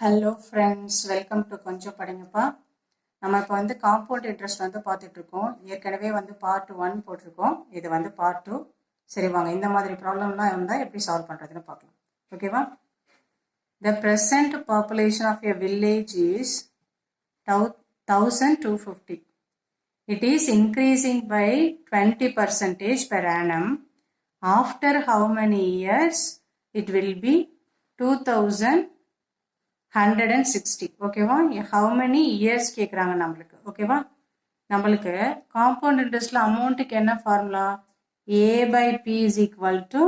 Hello friends, welcome to கொஞ்சம் படிங்கப்பா. நம்ம இப்போ காம்பவுண்ட் இன்ட்ரெஸ்ட் பார்த்துட்டு இருக்கோம். ஏற்கனவே பார்ட் 1 போட்டிருக்கோம். இது பார்ட் 2. சரி வாங்க, இந்த மாதிரி ப்ராப்ளம்லாம் இருந்தால் எப்படி சால்வ் பண்ணுறதுன்னு பார்க்கலாம். ஓகேவா? The present population of a village is 1250. It is increasing by 20% per annum. After how many years it will be 2160. ஓகேவா? how many years கேட்குறாங்க நம்மளுக்கு. ஓகேவா? நம்மளுக்கு காம்பவுண்ட் இன்ட்ரெஸ்ட்ல அமௌண்ட்டுக்கு என்ன formula? a by p is equal to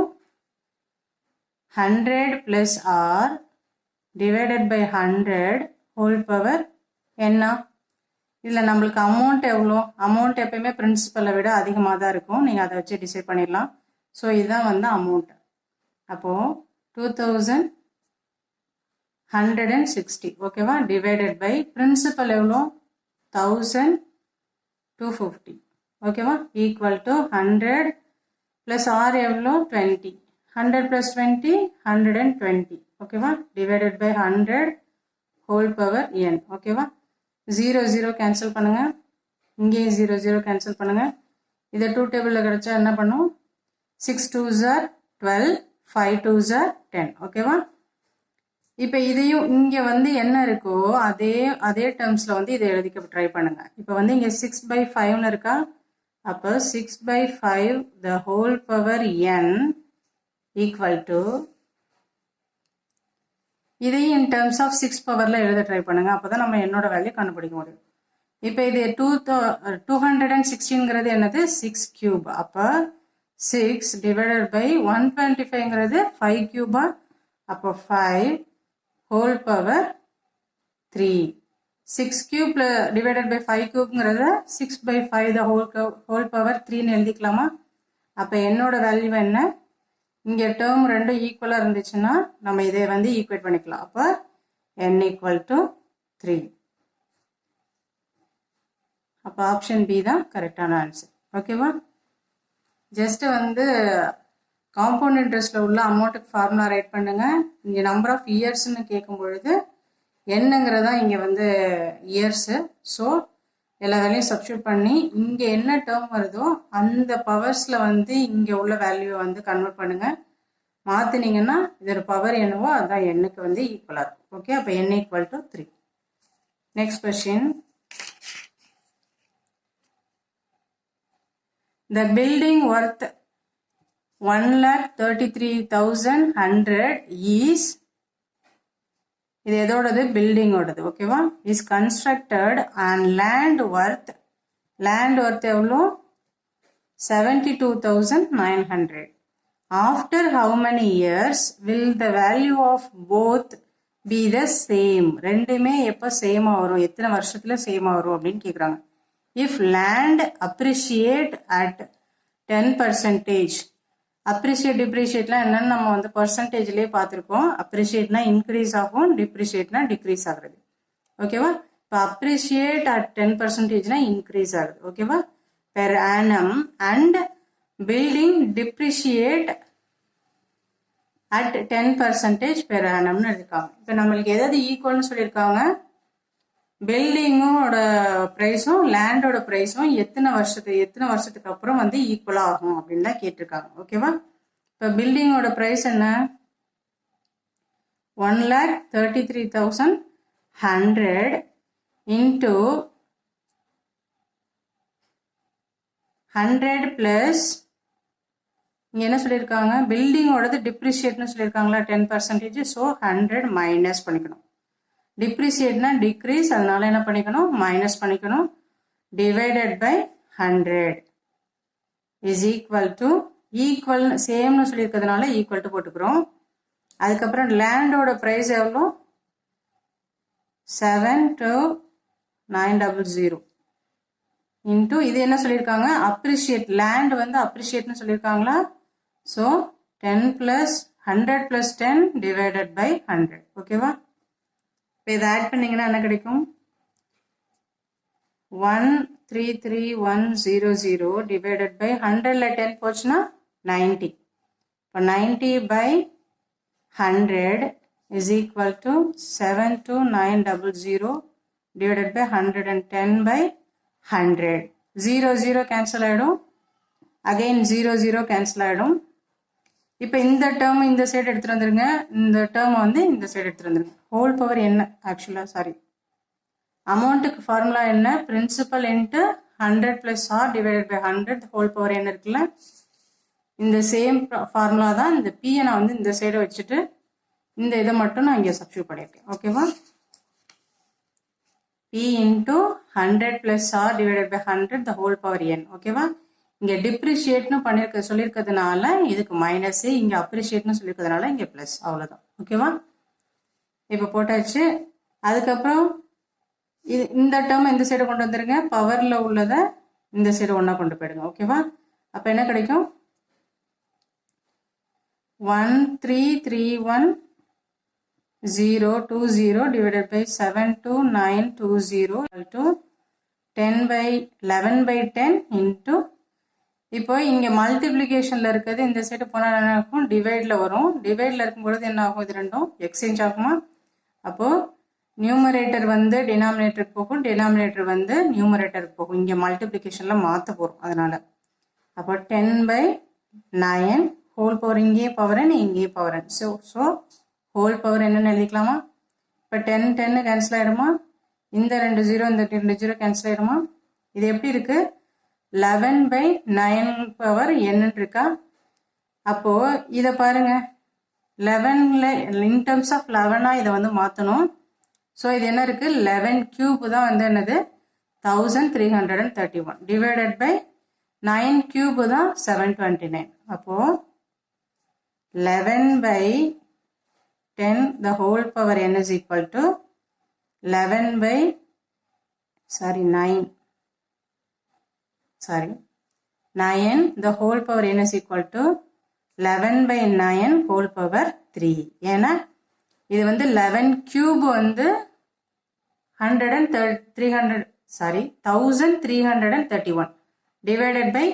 100 plus r divided by 100 whole power என்ன? இதில் நம்மளுக்கு அமௌண்ட் எவ்வளோ? அமௌண்ட் எப்பயுமே பிரின்சிபலை விட அதிகமாக தான் இருக்கும். நீங்கள் அதை வச்சு டிசைட் பண்ணிடலாம். ஸோ இதுதான் அமௌண்ட். அப்போது 2160. ஓகேவா? டிவைடட் பை பிரின்சிபல் எவ்வளோ? 1250. ஓகேவா? ஈக்குவல் டு 100 ப்ளஸ் ஆர் எவ்வளோ? 20. 100 ப்ளஸ் 20 120. ஓகேவா? Divided by 100 whole power n. ஓகேவா? 0 0 கேன்சல் பண்ணுங்க. இங்கேயும் 0 0 கேன்சல் பண்ணுங்க. இதை 2 டேபிளில் கிடைச்சா என்ன பண்ணும்? 6 2s are 12, 5 2s are 10. ஓகேவா? இப்போ இதையும் இங்கே என்ன இருக்கோ அதே டேர்ம்ஸில் இதை எழுதிக்க ட்ரை பண்ணுங்க. இப்போ இங்கே 6/5ன்னு இருக்கா? அப்போ 6/5 the whole power n equal to இதையும் in terms of 6 பவரில் எழுத ட்ரை பண்ணுங்க. அப்போ தான் நம்ம என்னோட வேல்யூ கண்டுபிடிக்க முடியும். இப்போ இது 216ங்கிறது என்னது? 6 கியூப். அப்போ 6 டிவைடட் பை 125ங்கிறது 5 கியூபா? அப்போ 5 whole power 3. 6 cube divided by 5 cubeங்கிறத 6/5 the whole power 3ன்னு எழுதிக்கலாமா? அப்போ என்னோட வேல்யூ என்ன? இங்கே டேர்ம் ரெண்டும் ஈக்குவலாக இருந்துச்சுன்னா நம்ம இதை ஈக்குவேட் பண்ணிக்கலாம். அப்போ n equal to 3. அப்போ ஆப்ஷன் பி தான் கரெக்டான ஆன்சர். ஓகேவா? ஜஸ்ட் காம்பவுண்ட் இன்ட்ரெஸ்ட்டில் உள்ள அமௌண்ட்டுக்கு ஃபார்முலா ரைட் பண்ணுங்க. இங்கே நம்பர் ஆஃப் இயர்ஸ்ன்னு கேட்கும் பொழுது என்னங்கிறதா இங்கே இயர்ஸு. ஸோ எல்லா வேலையும் சப்ஸ்டியூட் பண்ணி இங்கே என்ன டேர்ம் வருதோ அந்த பவர்ஸில் இங்கே உள்ள வேல்யூவை கன்வெர்ட் பண்ணுங்க. மாற்றினீங்கன்னா இதோட பவர் என்னவோ அதுதான் எண்ணுக்கு ஈக்குவலாக இருக்கும். ஓகே, அப்போ n equal to 3. Next question. The building worth 1,33,100 is இது எதோடது? பில்டிங்கோடது. ஓகேவா? Is constructed and land worth எவ்வளோ? 72,900. After how many years will the value of both be the same? ரெண்டுமே எப்போ சேமாக வரும்? எத்தனை வருஷத்துல சேமாக வரும் அப்படின்னு கேட்குறாங்க. If land appreciate at 10%. Appreciate டிப்ரிஷியேட்லாம் என்னன்னு நம்ம பர்சன்டேஜ்லேயே பார்த்துருக்கோம். அப்ரிஷியேட்னா இன்க்ரீஸ் ஆகும், டிப்ரிஷியேட்னா டிக்ரீஸ் ஆகுறது. ஓகேவா? இப்போ அப்ரிஷியேட் அட் 10%னா இன்க்ரீஸ் ஆகுது. ஓகேவா? Per annum and building depreciate at 10% per ஆனம்னு இருக்காங்க. இப்போ நம்மளுக்கு எதாவது ஈக்குவல்னு சொல்லியிருக்காங்க? பில்டிங்கோட ப்ரைஸும் லேண்டோட ப்ரைஸும் எத்தனை வருஷத்துக்கு அப்புறம் ஈக்குவலாக ஆகும் அப்படின்னு தான் கேட்டிருக்காங்க. ஓகேவா? இப்போ பில்டிங்கோட ப்ரைஸ் என்ன? 1,33,100 இன்ட்டு 100 பிளஸ் இங்கே என்ன சொல்லியிருக்காங்க? பில்டிங்கோடது டிப்ரிஷியேட்னு சொல்லியிருக்காங்களா 10%. ஸோ 100 மைனஸ் பண்ணிக்கணும். டிப்ரிசியேட்னா டிக்ரீஸ், அதனால என்ன பண்ணிக்கணும்? மைனஸ் பண்ணிக்கணும். Divided by 100 is equal to சேம்னு சொல்லியிருக்கிறதுனால ஈக்குவல் டு போட்டுக்கிறோம். அதுக்கப்புறம் லேண்டோட ப்ரைஸ் எவ்வளோ? 7,900 இன்ட்டு இது என்ன சொல்லியிருக்காங்க? அப்ரிஷியேட். லேண்ட் அப்ரிஷியேட்னு சொல்லியிருக்காங்களா? So 10 plus 100 plus 10 divided by 100. ஓகேவா? இப்போ இதை ஆட் பண்ணிங்கன்னா என்ன கிடைக்கும்? 133,100 டிவைடட் பை 100ல் 10 போச்சுன்னா 90. இப்போ 90/100 is equal to 72900 divided by 110 by 100. 0 0 cancel ஆயிடும். again 0 0 cancel ஆயிடும். இப்போ இந்த டேர்ம் இந்த சைடு எடுத்துட்டு வந்துருங்க, இந்த டேர்ம் வந்து இந்த சைடு எடுத்துட்டு வந்துருங்க. ஹோல் பவர் என்ன ஆக்சுவலா சாரி அமௌண்ட்டுக்கு ஃபார்முலா என்ன, principal into 100 plus R divided by 100 whole power என்ன இருக்குல்ல, இந்த சேம் ஃபார்முலா தான். இந்த பியை நான் வந்து இந்த சைடு வச்சுட்டு இந்த இதை மட்டும் நான் இங்கே சப்ஸ்டியூட் பண்ணியிருக்கேன். ஓகேவா, P into 100 plus R divided by 100 the whole power N. ஓகேவா, இங்கே டிப்ரிஷியேட்னு சொல்லியிருக்கிறதுனால இதுக்கு மைனஸ், இங்கே அப்ரிஷியேட்னு சொல்லியிருக்கிறதுனால இங்கே ப்ளஸ், அவ்வளோதான். ஓகேவா, இப்போ போட்டாச்சு. அதுக்கப்புறம் இந்த டேர்ம் இந்த சைடு கொண்டு வந்துருங்க, பவரில் உள்ளதை இந்த சைடு ஒன்றா கொண்டு போயிடுங்க. ஓகேவா, அப்போ என்ன கிடைக்கும், 1331020 divided by 72920 to 10 by 11 by 10 into, இப்போ இங்கே மல்டிப்ளிகேஷனில் இருக்கிறது இந்த சைடு போனால் என்ன ஆகும், டிவைடில் வரும். டிவைடில் இருக்கும்பொழுது என்ன ஆகும், இது ரெண்டும் எக்ஸ்சேஞ்ச் ஆகுமா. அப்போது நியூமரேட்டர் வந்து டினாமினேட்டருக்கு போகும், டினாமினேட்டர் வந்து நியூமரேட்டருக்கு போகும். இங்கே மல்டிப்ளிகேஷனில் மாற்ற போகிறோம் அதனால். அப்போ 10 by 9 ஹோல் பவர் இங்கேயே பவர் இங்கேயே பவர். ஸோ ஹோல் பவர் என்னன்னு எழுதிக்கலாமா. இப்போ 10 10 கேன்சல் ஆகிடுமா, இந்த 2 0 இந்த 2 0 கேன்சல் ஆகிடுமா. இது எப்படி இருக்கு, 11 by 9 பவர் என்னன்னு இருக்கா. அப்போது இதை பாருங்க, 11ல் இன் டர்ம்ஸ் ஆஃப் 11ஆக இதை வந்து மாற்றணும். ஸோ இது என்ன இருக்கு, 11 கியூப் தான் வந்து என்னது 1331 டிவைடட் பை 9 கியூப் தான் 729. அப்போ 11 by 10 the whole power n is equal to 11 by 9 the whole power n is equal to 11 by 9 whole power 3. ஏன்னா இது வந்து 11 கியூப் வந்து 1331 divided by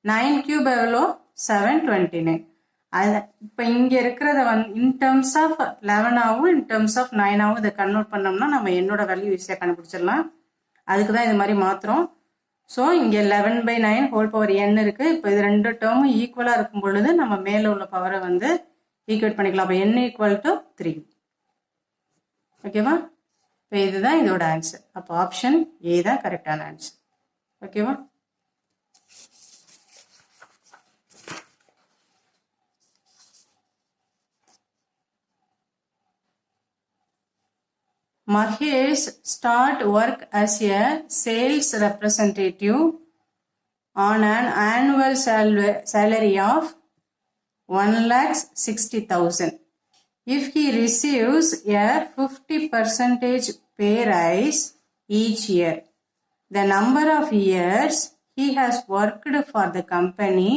9 கியூப் எவ்வளோ 729. அது இப்போ இங்கே இருக்கிறத வந்து இன் டர்ம்ஸ் ஆஃப் 11ஆகவும் இன் டர்ம்ஸ் ஆஃப் 9ஆகவும் இதை கன்வெர்ட் பண்ணோம்னா நம்ம என்னோட வேல்யூ ஈஸியாக கண்டுபிடிச்சிடலாம். அதுக்கு தான் இது மாதிரி மாத்திரம். ஸோ இங்கே 11 by 9 ஹோல் பவர் n இருக்கு. இப்போ இது ரெண்டு டேர்மும் ஈக்குவலாக இருக்கும் பொழுது நம்ம மேலே உள்ள பவரை வந்து ஈக்குவேட் பண்ணிக்கலாம். அப்போ n ஈக்குவல் டு 3. ஓகேவா, இப்போ இதுதான் இதோட ஆன்சர். அப்போ ஆப்ஷன் ஏ தான் கரெக்டான ஆன்சர். ஓகேவா, Mahesh start work as a sales representative on an annual salary of 1,60,000. If he receives a 50% pay rise each year, the number of years he has worked for the company,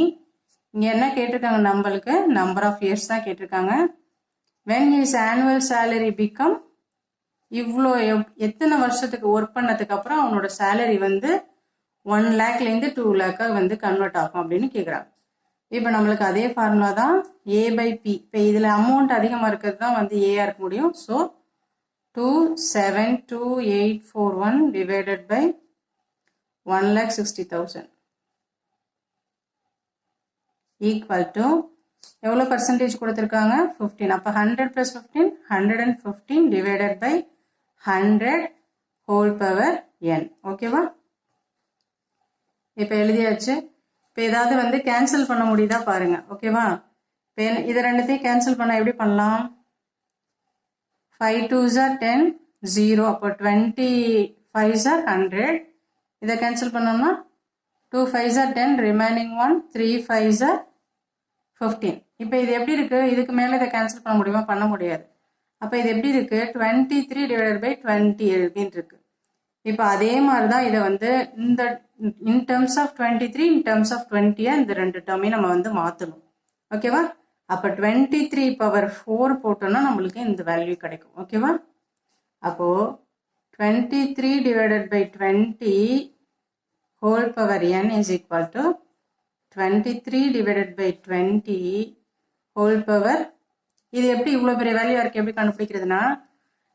இங்கே என்ன கேட்டிருக்காங்க, நம்மளுக்கு number of years தான் கேட்டிருக்காங்க. when his annual salary become, இவ்வளோ எத்தனை வருஷத்துக்கு work பண்ணதுக்கு அப்புறம் அவனோட சேலரி வந்து 1 lakhலேருந்து 2 lakh வந்து கன்வெர்ட் ஆகும் அப்படின்னு கேட்குறாங்க. இப்போ நம்மளுக்கு அதே ஃபார்முலா தான் ஏ பை பி. இப்போ இதில் அமௌண்ட் அதிகமாக இருக்கிறது தான் வந்து ஏஆ இருக்க முடியும். So 272,841 divided by 1,60,000 equal to எவ்வளோ பர்சன்டேஜ் கொடுத்துருக்காங்க, 15. அப்போ 100 + 15 115 divided by 100 whole power n. ஓகேவா, இப்போ எழுதியாச்சு. இப்போ ஏதாவது வந்து கேன்சல் பண்ண முடியுதா பாருங்க. ஓகேவா, இப்போ இதை ரெண்டுத்தையும் கேன்சல் பண்ண எப்படி பண்ணலாம், 5 2s are 10 0. அப்போ 25s are 100. இதை கேன்சல் பண்ணோம்னா 2 5s are 10 remaining 1 3 5s are 15. இப்போ இது எப்படி இருக்கு, இதுக்கு மேலே இதை கேன்சல் பண்ண முடியுமா, பண்ண முடியாது. அப்போ இது எப்படி இருக்கு, 23 டிவைடட் பை 20 அப்படின்னு இருக்கு. இப்போ அதே மாதிரி தான் இதை வந்து இந்த in terms of 23 in terms of 20 இந்த ரெண்டு டேர்மையும் நம்ம வந்து மாற்றணும். ஓகேவா, அப்போ 23 பவர் 4 போட்டோம்னா நம்மளுக்கு இந்த வேல்யூ கிடைக்கும். ஓகேவா, அப்போ 23 divided by 20 whole power n is equal to 23 divided by 20 whole power இது எப்படி இவ்வளோ பெரிய வேல்யூ இருக்குது எப்படி கண்டுபிடிக்கிறதுனா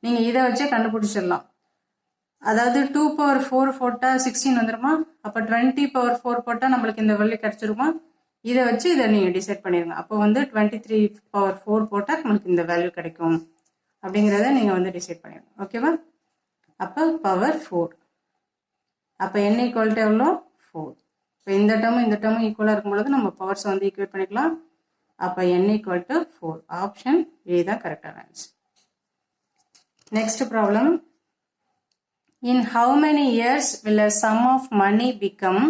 நீங்கள் இதை வச்சே கண்டுபிடிச்சிடலாம். அதாவது 2 பவர் 4 போட்டால் 16 வந்துடுமா? அப்போ 20 பவர் 4 போட்டால் நம்மளுக்கு இந்த வேல்யூ கிடச்சிருமா? இதை வச்சு இதை நீங்கள் டிசைட் பண்ணிடுங்க. அப்போ வந்து 23 பவர் 4 போட்டால் நம்மளுக்கு இந்த வேல்யூ கிடைக்கும் அப்படிங்கிறத நீங்கள் வந்து டிசைட் பண்ணிடுங்க. ஓகேவா? அப்போ பவர் 4. அப்போ n ஈக்குவல் டு எவ்வளோ? 4. இப்போ இந்த டேர்மும் ஈக்குவலாக இருக்கும் பொழுது நம்ம பவர்ஸை வந்து ஈக்குவேட் பண்ணிக்கலாம். அப்போ n equal to 4. Option A தான் கரெக்டான answer. Next problem. In how many years will a sum of money become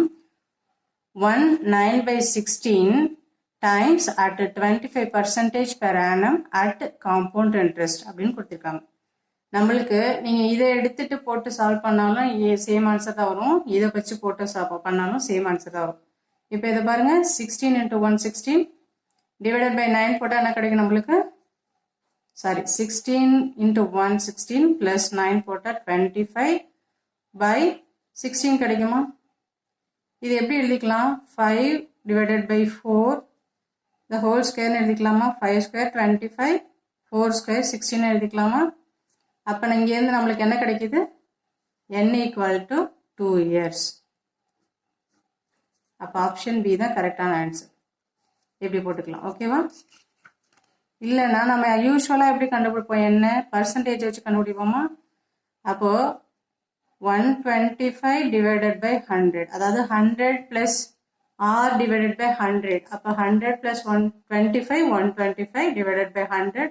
9/16 times at 25% per annum at compound interest அப்படின்னு கொடுத்துருக்காங்க. நம்மளுக்கு நீங்கள் இதை எடுத்துட்டு போட்டு சால்வ் பண்ணாலும் சேம் ஆன்சர் தான் வரும். இதை வச்சு போட்டு பண்ணாலும் சேம் ஆன்சர் தான் வரும். இப்போ இதை பாருங்க, 16 × 116 டிவைடட் பை 9 போட்டால் என்ன கிடைக்கும் நம்மளுக்கு? 16 × 116 + 9 போட்டால் 25/16 கிடைக்குமா? இது எப்படி எழுதிக்கலாம்? 5 divided by 4 the whole square எழுதிக்கலாமா? 5 square 25, 4 square 16 எழுதிக்கலாமா? அப்போ இங்கேருந்து நம்மளுக்கு என்ன கிடைக்குது? n equal to 2 years. அப்போ ஆப்ஷன் பி தான் கரெக்டான ஆன்சர். எப்படி போட்டுக்கலாம். ஓகேவா? இல்லைன்னா நம்ம யூஸ்வலாக எப்படி கண்டுபிடிப்போம்? என்ன பர்சன்டேஜ் வச்சு கண்டுபிடிப்போமா? அப்போது 125 divided by 100, அதாவது 100 plus r divided by 100. அப்போ 100 plus 125, 125 divided by 100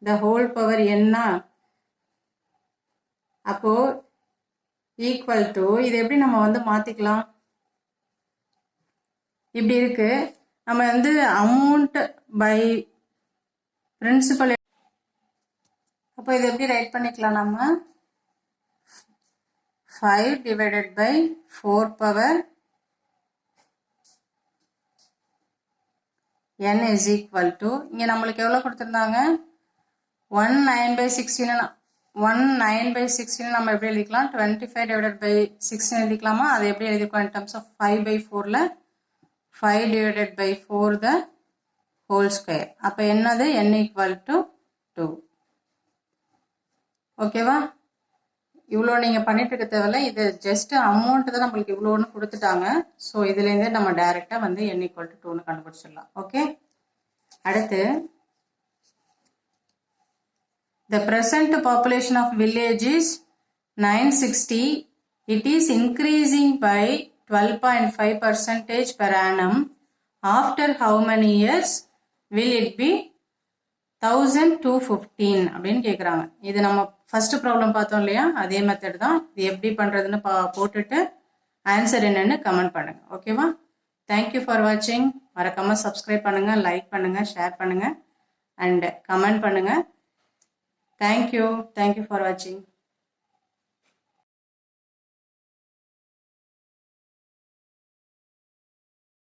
the whole power என்ன? அப்போ ஈக்குவல் டு, இது எப்படி நம்ம வந்து மாற்றிக்கலாம்? இப்படி இருக்கு. நம்ம வந்து அமௌண்ட் பை பிரின்சிபல். அப்போ இது எப்படி ரைட் பண்ணிக்கலாம்? நம்ம 5 divided by 4 power n is equal to, இங்கே நம்மளுக்கு எவ்வளோ கொடுத்துருந்தாங்க? 19/16 நம்ம எப்படி எழுதிக்கலாம்? 25 divided by 16 எழுதிக்கலாமா? அதை எப்படி எழுதிக்கலாம்? in terms of 5/4ல 5 divided by 4 the whole square. அப்போ என்னது? n equal to 2. ஓகேவா? இவ்வளோ நீங்கள் பண்ணிட்டு இருக்க தேவையில்ல. இது ஜஸ்ட் அமௌண்ட் தான் நம்மளுக்கு இவ்வளோன்னு கொடுத்துட்டாங்க. ஸோ இதுலேருந்தே நம்ம டைரெக்டாக வந்து n ஈக்குவல் டு 2ன்னு கண்டுபிடிச்சிடலாம். ஓகே, அடுத்து the present population of village is 960. It is increasing by 12.5% per annum. After how many years will it be 1215 அப்படின்னு கேட்குறாங்க. இது நம்ம ஃபர்ஸ்ட் ப்ராப்ளம் பார்த்தோம் இல்லையா? அதே மெத்தட் தான். இது எப்படி பண்ணுறதுன்னு போட்டுட்டு ஆன்சர் என்னன்னு கமெண்ட் பண்ணுங்க. ஓகேவா? தேங்க்யூ ஃபார் வாட்சிங். மறக்காமல் சப்ஸ்கிரைப் பண்ணுங்கள், லைக் பண்ணுங்கள், ஷேர் பண்ணுங்கள் அண்ட் கமெண்ட் பண்ணுங்கள். தேங்க்யூ ஃபார் வாட்சிங்.